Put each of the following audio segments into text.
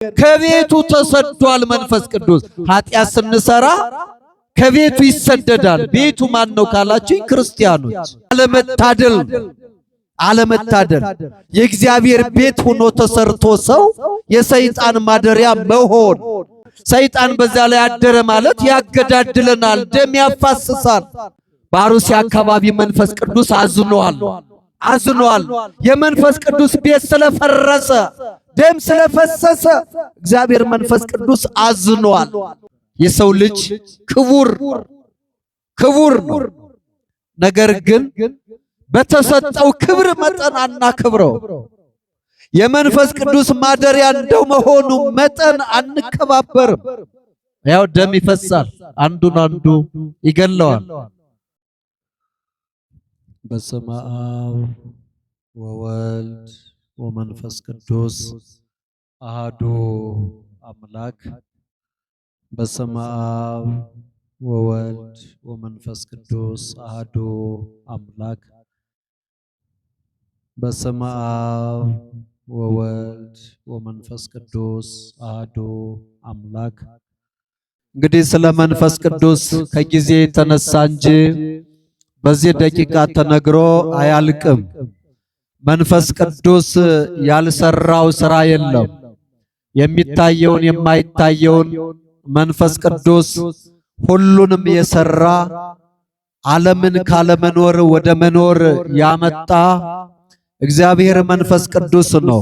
ከቤቱ ተሰዷል መንፈስ ቅዱስ። ኃጢአት ስንሰራ ከቤቱ ይሰደዳል። ቤቱ ማን ነው ካላችሁኝ፣ ክርስቲያኖች። አለመታደል የእግዚአብሔር ቤት ሆኖ ተሰርቶ ሰው የሰይጣን ማደሪያ መሆን። ሰይጣን በዛ ላይ አደረ ማለት ያገዳድለናል፣ ደም ያፋስሳል። በአሩሲ አካባቢ መንፈስ ቅዱስ አዝኗል። የመንፈስ ቅዱስ ቤት ስለፈረሰ፣ ደም ስለፈሰሰ እግዚአብሔር መንፈስ ቅዱስ አዝኗል። የሰው ልጅ ክቡር ነው። ነገር ግን በተሰጠው ክብር መጠን አናከብረው። የመንፈስ ቅዱስ ማደሪያ እንደው መሆኑ መጠን አንከባበርም። ያው ደም ይፈሳል፣ አንዱን አንዱ ይገለዋል። በስመ አብ ወወልድ ወመንፈስ ቅዱስ አሐዱ አምላክ። በስመ አብ ወወልድ ወመንፈስ ቅዱስ አሐዱ አምላክ። በስመ አብ ወወልድ ወመንፈስ ቅዱስ አሐዱ አምላክ። እንግዲህ ስለ መንፈስ ቅዱስ ከጊዜ የተነሳ እንጂ በዚህ ደቂቃ ተነግሮ አያልቅም። መንፈስ ቅዱስ ያልሰራው ስራ የለም። የሚታየውን የማይታየውን መንፈስ ቅዱስ ሁሉንም የሰራ ዓለምን ካለመኖር ወደ መኖር ያመጣ እግዚአብሔር መንፈስ ቅዱስ ነው።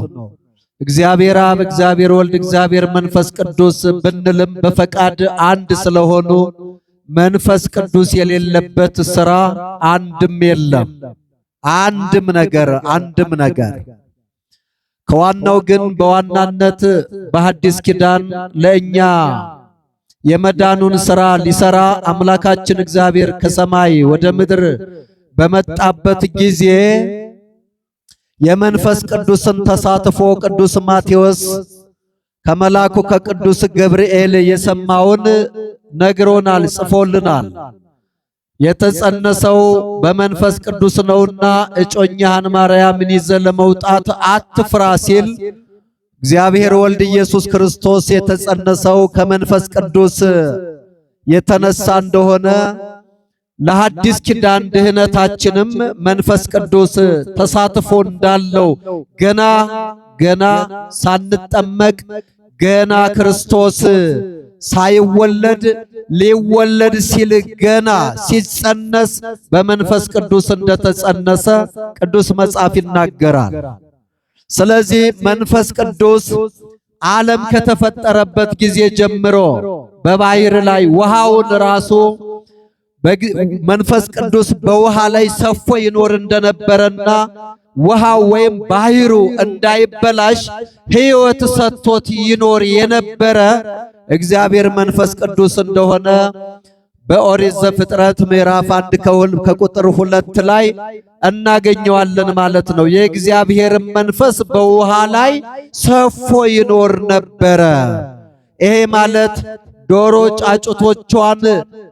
እግዚአብሔር አብ፣ እግዚአብሔር ወልድ፣ እግዚአብሔር መንፈስ ቅዱስ ብንልም በፈቃድ አንድ ስለሆኑ መንፈስ ቅዱስ የሌለበት ስራ አንድም የለም። አንድም ነገር ከዋናው ግን በዋናነት በሐዲስ ኪዳን ለእኛ የመዳኑን ስራ ሊሰራ አምላካችን እግዚአብሔር ከሰማይ ወደ ምድር በመጣበት ጊዜ የመንፈስ ቅዱስን ተሳትፎ ቅዱስ ማቴዎስ ከመላኩ ከቅዱስ ገብርኤል የሰማውን ነግሮናል፣ ጽፎልናል። የተጸነሰው በመንፈስ ቅዱስ ነውና እጮኛህን ማርያምን ይዘህ ለመውጣት አትፍራ ሲል እግዚአብሔር ወልድ ኢየሱስ ክርስቶስ የተጸነሰው ከመንፈስ ቅዱስ የተነሳ እንደሆነ ለሐዲስ ኪዳን ድህነታችንም መንፈስ ቅዱስ ተሳትፎ እንዳለው ገና ሳንጠመቅ ገና ክርስቶስ ሳይወለድ ሊወለድ ሲል ገና ሲጸነስ በመንፈስ ቅዱስ እንደተጸነሰ ቅዱስ መጽሐፍ ይናገራል። ስለዚህ መንፈስ ቅዱስ ዓለም ከተፈጠረበት ጊዜ ጀምሮ በባሕር ላይ ውሃውን ራሱ መንፈስ ቅዱስ በውሃ ላይ ሰፎ ይኖር እንደነበረና ውሃው ወይም ባሕሩ እንዳይበላሽ ሕይወት ሰጥቶት ይኖር የነበረ እግዚአብሔር መንፈስ ቅዱስ እንደሆነ በኦሪት ዘፍጥረት ምዕራፍ 1 ከቁጥር 2 ላይ እናገኘዋለን ማለት ነው። የእግዚአብሔር መንፈስ በውሃ ላይ ሰፎ ይኖር ነበረ። ይሄ ማለት ዶሮ ጫጩቶቿን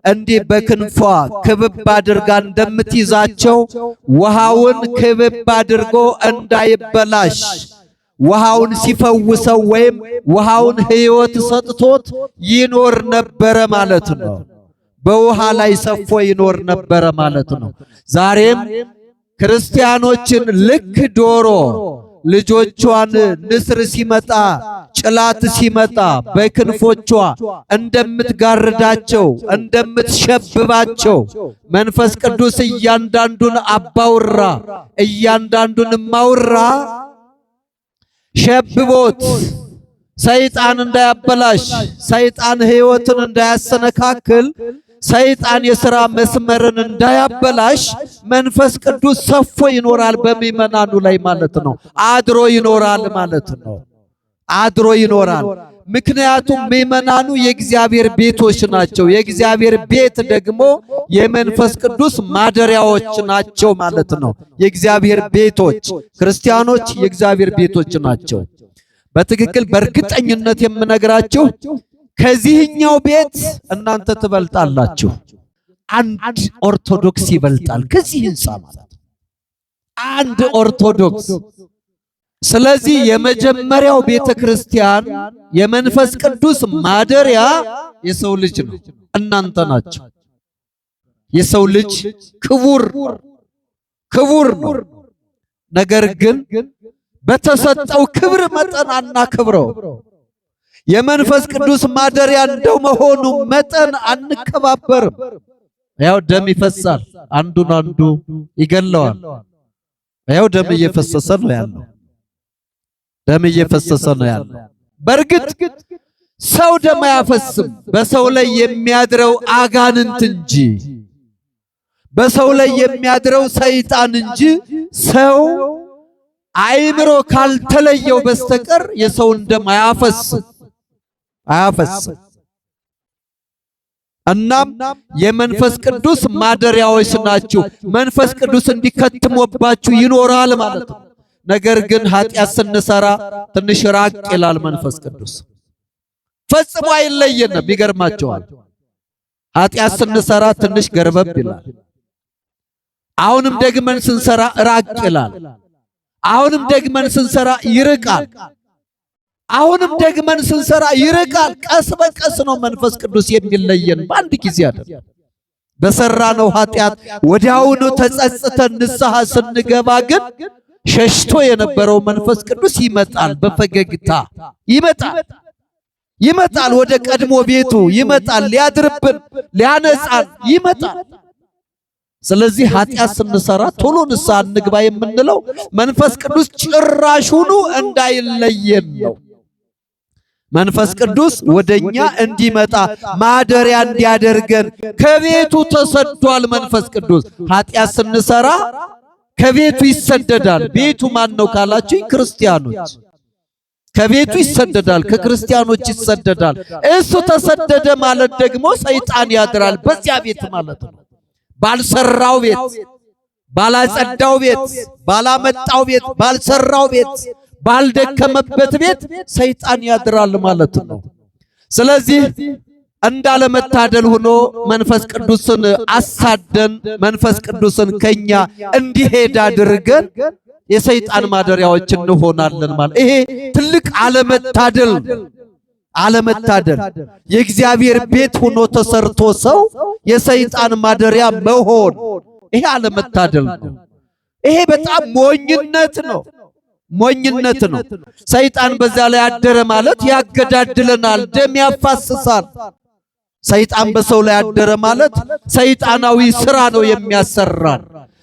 እንዲህ በክንፏ ክብብ አድርጋ እንደምትይዛቸው ውሃውን ክብብ አድርጎ እንዳይበላሽ ውሃውን ሲፈውሰው ወይም ውሃውን ሕይወት ሰጥቶት ይኖር ነበረ ማለት ነው። በውሃ ላይ ሰፎ ይኖር ነበረ ማለት ነው። ዛሬም ክርስቲያኖችን ልክ ዶሮ ልጆቿን ንስር ሲመጣ ጭላት ሲመጣ በክንፎቿ እንደምትጋርዳቸው እንደምትሸብባቸው መንፈስ ቅዱስ እያንዳንዱን አባውራ እያንዳንዱን ማውራ ሸብቦት ሰይጣን እንዳያበላሽ ሰይጣን ሕይወትን እንዳያሰነካክል ሰይጣን የሥራ መስመርን እንዳያበላሽ መንፈስ ቅዱስ ሰፎ ይኖራል በሚመናኑ ላይ ማለት ነው። አድሮ ይኖራል ማለት ነው። አድሮ ይኖራል። ምክንያቱም ምእመናኑ የእግዚአብሔር ቤቶች ናቸው። የእግዚአብሔር ቤት ደግሞ የመንፈስ ቅዱስ ማደሪያዎች ናቸው ማለት ነው። የእግዚአብሔር ቤቶች ክርስቲያኖች የእግዚአብሔር ቤቶች ናቸው። በትክክል በእርግጠኝነት የምነግራችሁ ከዚህኛው ቤት እናንተ ትበልጣላችሁ። አንድ ኦርቶዶክስ ይበልጣል ከዚህ ሕንጻ ማለት አንድ ኦርቶዶክስ ስለዚህ የመጀመሪያው ቤተክርስቲያን የመንፈስ ቅዱስ ማደሪያ የሰው ልጅ ነው፣ እናንተ ናችሁ። የሰው ልጅ ክቡር ነው። ነገር ግን በተሰጠው ክብር መጠን አናከብረው። የመንፈስ ቅዱስ ማደሪያ እንደው መሆኑ መጠን አንከባበርም። ያው ደም ይፈሳል፣ አንዱን አንዱ ይገለዋል። ያው ደም እየፈሰሰ ነው ያለው። በእርግጥ ሰው ደም አያፈስም፣ በሰው ላይ የሚያድረው አጋንንት እንጂ፣ በሰው ላይ የሚያድረው ሰይጣን እንጂ ሰው አእምሮ ካልተለየው በስተቀር የሰውን ደም አያፈስም። እናም የመንፈስ ቅዱስ ማደሪያዎች ናችሁ። መንፈስ ቅዱስ እንዲከትሞባችሁ ይኖራል ማለት ነው። ነገር ግን ኃጢአት ስንሰራ ትንሽ ራቅ ይላል መንፈስ ቅዱስ። ፈጽሞ አይለየንም። ይገርማቸዋል። ኃጢአት ስንሰራ ትንሽ ገርበብ ይላል። አሁንም ደግመን ስንሰራ ራቅ ይላል። አሁንም ደግመን ስንሰራ ይርቃል። አሁንም ደግመን ስንሰራ ይርቃል። ቀስ በቀስ ነው መንፈስ ቅዱስ የሚለየን፣ በአንድ ጊዜ አይደለም። በሰራነው ኃጢአት ወዲያውኑ ተጸጽተን ንስሐ ስንገባ ግን ሸሽቶ የነበረው መንፈስ ቅዱስ ይመጣል። በፈገግታ ይመጣል። ወደ ቀድሞ ቤቱ ይመጣል። ሊያድርብን ሊያነጻን ይመጣል። ስለዚህ ኃጢአት ስንሰራ ቶሎ ንስሐ እንግባ የምንለው መንፈስ ቅዱስ ጭራሹኑ እንዳይለየን ነው። መንፈስ ቅዱስ ወደኛ እንዲመጣ ማደሪያ እንዲያደርገን ከቤቱ ተሰዷል። መንፈስ ቅዱስ ኃጢአት ስንሰራ ከቤቱ ይሰደዳል። ቤቱ ማን ነው ካላችሁ ክርስቲያኖች። ከቤቱ ይሰደዳል፣ ከክርስቲያኖች ይሰደዳል። እሱ ተሰደደ ማለት ደግሞ ሰይጣን ያድራል በዚያ ቤት ማለት ነው። ባልሰራው ቤት፣ ባላጸዳው ቤት፣ ባላመጣው ቤት፣ ባልሰራው ቤት፣ ባልደከመበት ቤት ሰይጣን ያድራል ማለት ነው። ስለዚህ እንዳለመታደል ሆኖ መንፈስ ቅዱስን አሳደን መንፈስ ቅዱስን ከኛ እንዲሄድ አድርገን የሰይጣን ማደሪያዎች እንሆናለን ማለት ይሄ ትልቅ አለመታደል የእግዚአብሔር ቤት ሆኖ ተሰርቶ ሰው የሰይጣን ማደሪያ መሆን ይሄ አለመታደል ነው። ይሄ በጣም ሞኝነት ነው። ሰይጣን በዛ ላይ አደረ ማለት ያገዳድለናል፣ ደም ያፋስሳል። ሰይጣን በሰው ላይ አደረ ማለት ሰይጣናዊ ስራ ነው የሚያሰራን።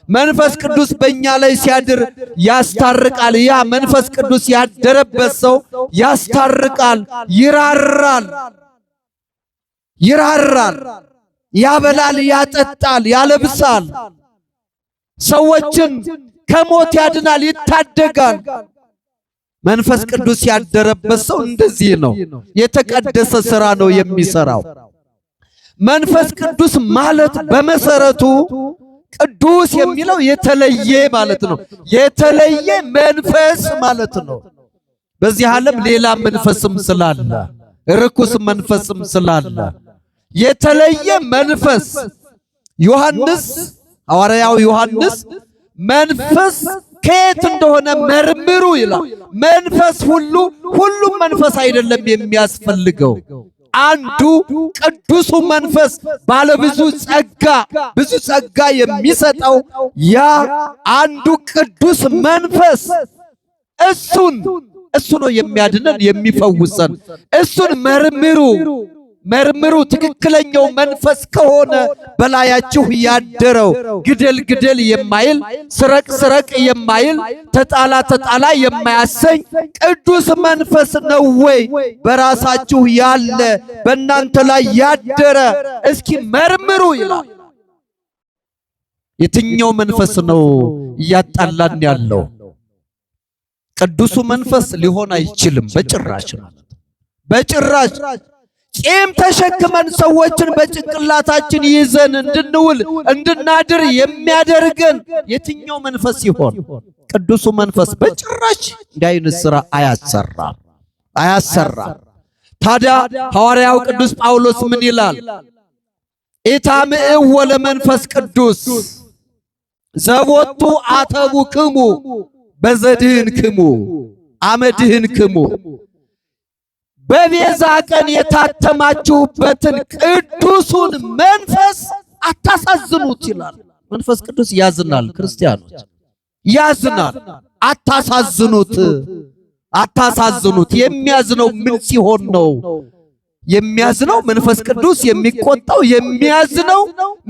መንፈስ ቅዱስ በእኛ ላይ ሲያድር ያስታርቃል። ያ መንፈስ ቅዱስ ያደረበት ሰው ያስታርቃል፣ ይራራል፣ ያበላል፣ ያጠጣል፣ ያለብሳል፣ ሰዎችን ከሞት ያድናል፣ ይታደጋል። መንፈስ ቅዱስ ያደረበት ሰው እንደዚህ ነው፣ የተቀደሰ ስራ ነው የሚሰራው። መንፈስ ቅዱስ ማለት በመሰረቱ ቅዱስ የሚለው የተለየ ማለት ነው። የተለየ መንፈስ ማለት ነው። በዚህ ዓለም ሌላ መንፈስም ስላለ፣ ርኩስ መንፈስም ስላለ የተለየ መንፈስ ሐዋርያው ዮሐንስ መንፈስ ከየት እንደሆነ መርምሩ ይላል። መንፈስ ሁሉም መንፈስ አይደለም የሚያስፈልገው። አንዱ ቅዱሱ መንፈስ ባለ ብዙ ጸጋ የሚሰጠው ያ አንዱ ቅዱስ መንፈስ እሱ ነው የሚያድነን የሚፈውሰን። እሱን መርምሩ ትክክለኛው መንፈስ ከሆነ በላያችሁ ያደረው ግደል የማይል ስረቅ የማይል ተጣላ የማያሰኝ ቅዱስ መንፈስ ነው ወይ በራሳችሁ ያለ በእናንተ ላይ ያደረ? እስኪ መርምሩ ይላል። የትኛው መንፈስ ነው እያጣላን ያለው? ቅዱሱ መንፈስ ሊሆን አይችልም በጭራሽ። ቂም ተሸክመን ሰዎችን በጭንቅላታችን ይዘን እንድንውል እንድናድር የሚያደርገን የትኛው መንፈስ ይሆን? ቅዱሱ መንፈስ በጭራሽ እንዲህ አይነት ሥራ አያሰራም። ታዲያ ሐዋርያው ቅዱስ ጳውሎስ ምን ይላል? ኢታምዕዎ ለመንፈስ ቅዱስ ዘቦቱ አተቡክሙ በዘድህንክሙ አመድህንክሙ በቤዛ ቀን የታተማችሁበትን ቅዱሱን መንፈስ አታሳዝኑት ይላል። መንፈስ ቅዱስ ያዝናል። ክርስቲያኖች ያዝናል። አታሳዝኑት፣ አታሳዝኑት። የሚያዝነው ምን ሲሆን ነው? የሚያዝነው መንፈስ ቅዱስ የሚቆጣው የሚያዝነው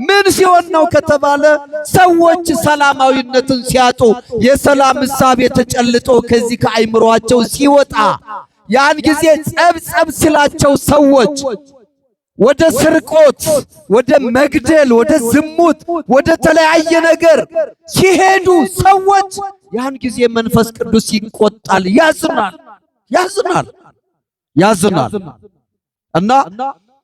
ምን ሲሆን ነው ከተባለ ሰዎች ሰላማዊነትን ሲያጡ፣ የሰላም ሕሳቤ ተጨልጦ ከዚህ ከአይምሮአቸው ሲወጣ፣ ያን ጊዜ ጸብጸብ ሲላቸው ሰዎች ወደ ስርቆት፣ ወደ መግደል፣ ወደ ዝሙት፣ ወደ ተለያየ ነገር ሲሄዱ ሰዎች ያን ጊዜ መንፈስ ቅዱስ ይቆጣል፣ ያዝናል፣ ያዝናል፣ ያዝናል። እና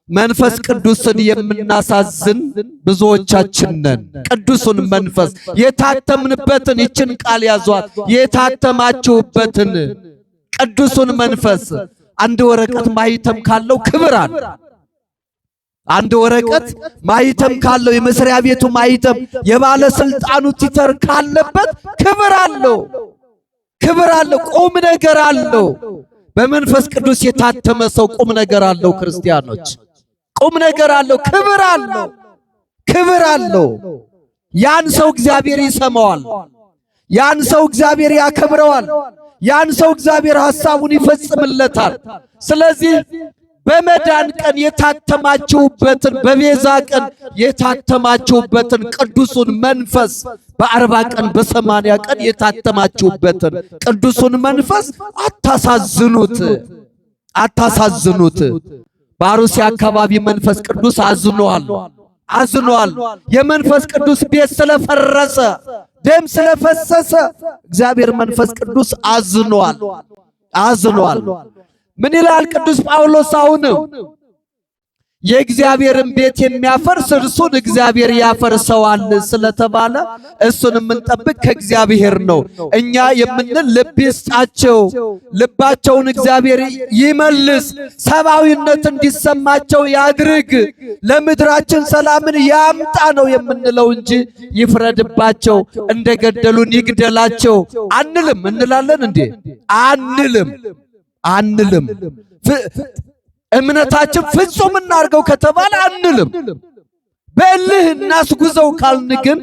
መንፈስ ቅዱስን የምናሳዝን ብዙዎቻችን ነን። ቅዱሱን መንፈስ የታተምንበትን ይችን ቃል ያዟት፣ የታተማችሁበትን ቅዱሱን መንፈስ። አንድ ወረቀት ማህተም ካለው ክብር አለ። አንድ ወረቀት ማህተም ካለው የመስሪያ ቤቱ ማህተም የባለስልጣኑ ቲተር ካለበት ክብር አለው፣ ክብር አለው፣ ቁም ነገር አለው። በመንፈስ ቅዱስ የታተመ ሰው ቁም ነገር አለው። ክርስቲያኖች ቁም ነገር አለው፣ ክብር አለው፣ ክብር አለው። ያን ሰው እግዚአብሔር ይሰማዋል። ያን ሰው እግዚአብሔር ያከብረዋል። ያን ሰው እግዚአብሔር ሐሳቡን ይፈጽምለታል። ስለዚህ በመዳን ቀን የታተማችሁበትን፣ በቤዛ ቀን የታተማችሁበትን ቅዱሱን መንፈስ፣ በ40 ቀን በ80 ቀን የታተማችሁበትን ቅዱሱን መንፈስ አታሳዝኑት፣ አታሳዝኑት። በአሩሲ አካባቢ መንፈስ ቅዱስ አዝኗል፣ አዝኗል። የመንፈስ ቅዱስ ቤት ስለፈረሰ፣ ደም ስለፈሰሰ እግዚአብሔር መንፈስ ቅዱስ አዝኗል፣ አዝኗል። ምን ይላል ቅዱስ ጳውሎስ? አሁንም የእግዚአብሔርን ቤት የሚያፈርስ እርሱን እግዚአብሔር ያፈርሰዋል ስለተባለ እሱን የምንጠብቅ ከእግዚአብሔር ነው። እኛ የምንል ልብ ይስጣቸው፣ ልባቸውን እግዚአብሔር ይመልስ፣ ሰብአዊነት እንዲሰማቸው ያድርግ፣ ለምድራችን ሰላምን ያምጣ ነው የምንለው እንጂ ይፍረድባቸው፣ እንደገደሉን ይግደላቸው አንልም። እንላለን እንዴ? አንልም፣ አንልም። እምነታችን ፍጹም እናርገው ከተባለ አንልም። በእልህ እናስጉዘው ካልን ግን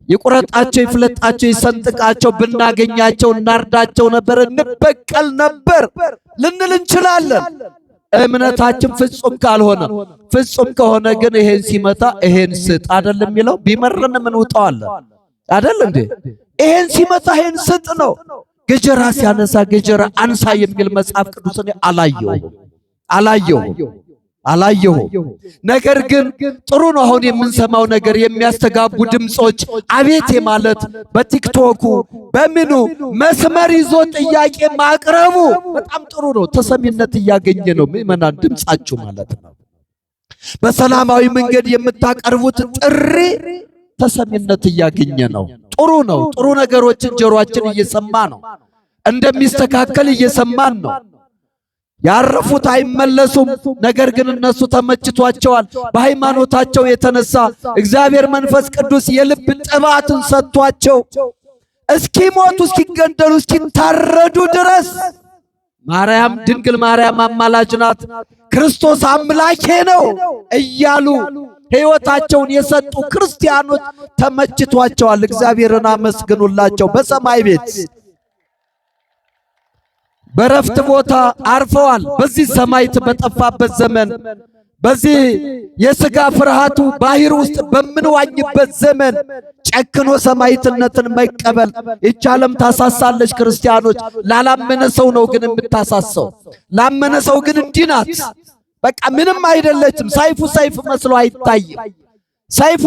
ይቁረጣቸው፣ ይፍለጣቸው፣ ይሰንጥቃቸው፣ ብናገኛቸው እናርዳቸው ነበር፣ እንበቀል ነበር ልንል እንችላለን። እምነታችን ፍጹም ካልሆነ፣ ፍጹም ከሆነ ግን ይሄን ሲመታ ይሄን ስጥ አይደለም የሚለው? ቢመረን ምን ውጣዋለን አይደል እንዴ? ይሄን ሲመታ ይሄን ስጥ ነው። ገጀራ ሲያነሳ ገጀራ አንሳ የሚል መጽሐፍ ቅዱስን አላየሁ። ነገር ግን ጥሩ ነው። አሁን የምንሰማው ነገር የሚያስተጋቡ ድምጾች አቤት ማለት በቲክቶኩ በምኑ መስመር ይዞ ጥያቄ ማቅረቡ በጣም ጥሩ ነው። ተሰሚነት እያገኘ ነው። ምእመናን ድምጻችሁ ማለት ነው። በሰላማዊ መንገድ የምታቀርቡት ጥሪ ተሰሚነት እያገኘ ነው። ጥሩ ነው። ጥሩ ነገሮችን ጆሮአችን እየሰማ ነው። እንደሚስተካከል እየሰማን ነው። ያረፉት አይመለሱም። ነገር ግን እነሱ ተመችቷቸዋል። በሃይማኖታቸው የተነሳ እግዚአብሔር መንፈስ ቅዱስ የልብ ጥባትን ሰጥቷቸው እስኪሞቱ፣ እስኪገደሉ፣ እስኪታረዱ ድረስ ማርያም ድንግል ማርያም አማላጅ ናት፣ ክርስቶስ አምላኬ ነው እያሉ ሕይወታቸውን የሰጡ ክርስቲያኖች ተመችቷቸዋል። እግዚአብሔርን አመስግኑላቸው። በሰማይ ቤት በረፍት ቦታ አርፈዋል። በዚህ ሰማዕት በጠፋበት ዘመን፣ በዚህ የሥጋ ፍርሃቱ ባህር ውስጥ በምንዋኝበት ዘመን ጨክኖ ሰማዕትነትን መቀበል ይህች ዓለም ታሳሳለች። ክርስቲያኖች ላላመነ ሰው ነው ግን የምታሳሰው። ላመነ ሰው ግን እንዲህ ናት። በቃ ምንም አይደለችም። ሰይፉ ሰይፍ መስሎ አይታይም። ሰይፉ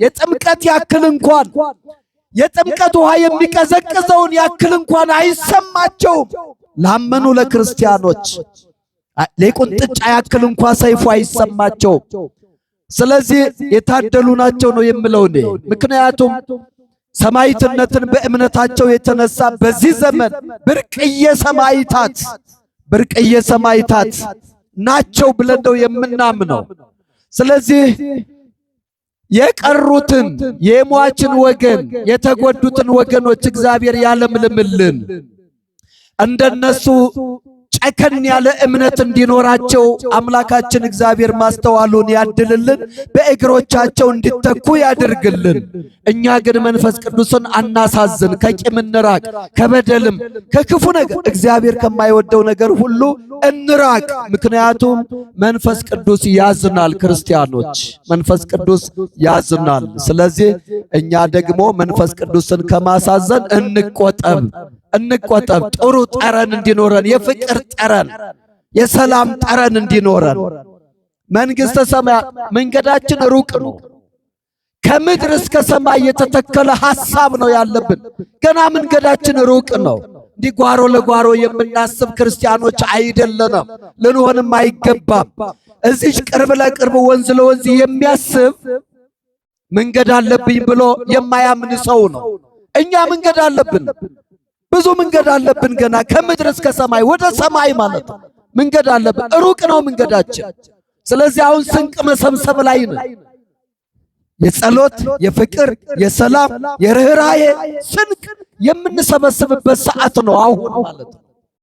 የጥምቀት ያክል እንኳን የጥምቀት ውሃ የሚቀዘቅዘውን ያክል እንኳን አይሰማቸውም። ላመኑ ለክርስቲያኖች ለቁንጥጫ ያክል እንኳን ሰይፉ አይሰማቸውም። ስለዚህ የታደሉ ናቸው ነው የምለው እኔ። ምክንያቱም ሰማዕትነትን በእምነታቸው የተነሳ በዚህ ዘመን ብርቅዬ ሰማዕታት ናቸው ብለን ነው የምናምነው። ስለዚህ የቀሩትን የሟችን ወገን የተጎዱትን ወገኖች እግዚአብሔር ያለምልምልን። እንደነሱ ጨከን ያለ እምነት እንዲኖራቸው አምላካችን እግዚአብሔር ማስተዋሉን ያድልልን፣ በእግሮቻቸው እንዲተኩ ያድርግልን። እኛ ግን መንፈስ ቅዱስን አናሳዝን፣ ከቂም እንራቅ፣ ከበደልም ከክፉ ነገር እግዚአብሔር ከማይወደው ነገር ሁሉ እንራቅ። ምክንያቱም መንፈስ ቅዱስ ያዝናል። ክርስቲያኖች መንፈስ ቅዱስ ያዝናል። ስለዚህ እኛ ደግሞ መንፈስ ቅዱስን ከማሳዘን እንቆጠብ። ጥሩ ጠረን እንዲኖረን፣ የፍቅር ጠረን፣ የሰላም ጠረን እንዲኖረን። መንግሥተ ሰማያት መንገዳችን ሩቅ ነው። ከምድር እስከ ሰማይ የተተከለ ሐሳብ ነው ያለብን። ገና መንገዳችን ሩቅ ነው። እንዲህ ጓሮ ለጓሮ የምናስብ ክርስቲያኖች አይደለንም፣ ልንሆንም አይገባም። እዚህ ቅርብ ለቅርብ ወንዝ ለወንዝ የሚያስብ መንገድ አለብኝ ብሎ የማያምን ሰው ነው። እኛ መንገድ አለብን፣ ብዙ መንገድ አለብን። ገና ከምድር እስከ ሰማይ ወደ ሰማይ ማለት ነው መንገድ አለብን። ሩቅ ነው መንገዳችን። ስለዚህ አሁን ስንቅ መሰብሰብ ላይ ነው። የጸሎት፣ የፍቅር፣ የሰላም፣ የርኅራኄ ስንቅ የምንሰበስብበት ሰዓት ነው አሁን ማለት ነው።